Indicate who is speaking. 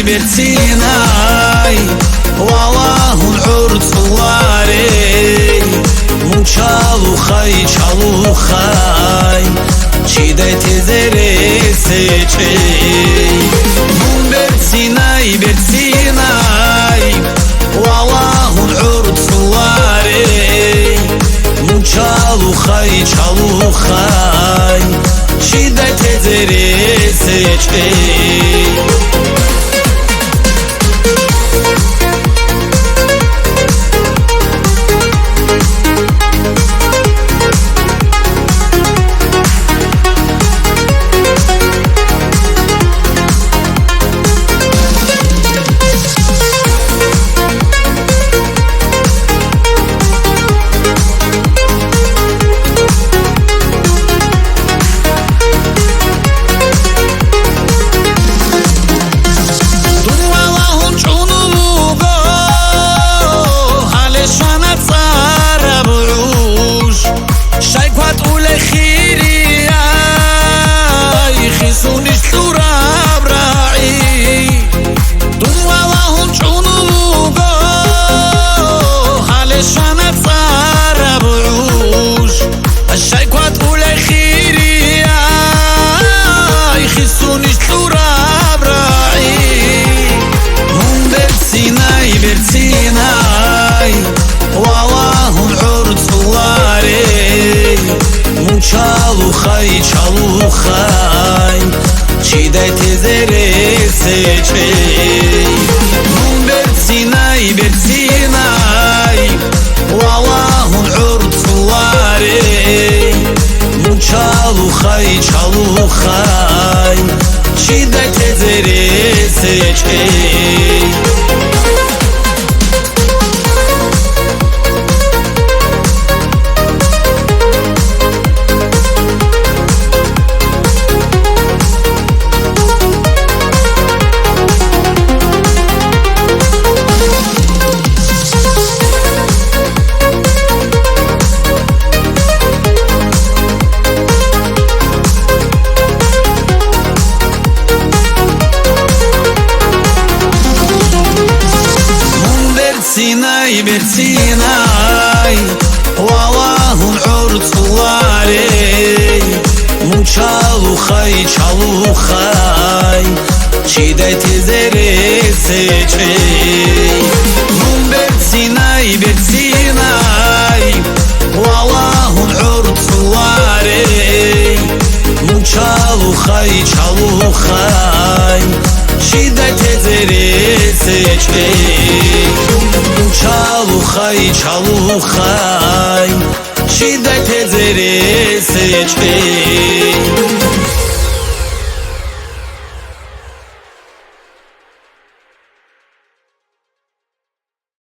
Speaker 1: bertsinai Wallahu urtsulare Munchalu khay Chide tezere seche Mun bertsinai Wallahu urtsulare Munchalu khay Chide tezere seche Munchalu khay Chide tezere seche Mun bertsinai Wallahu urtsulare Munchalu khay Chide tezere seche bertsinai Wallahu urtsulare Munchalu khay Chide tezere seche Mun bertsinai Wallahu urtsulare Munchalu khay Chide tezere seche Munchalu khay Chide tezere seche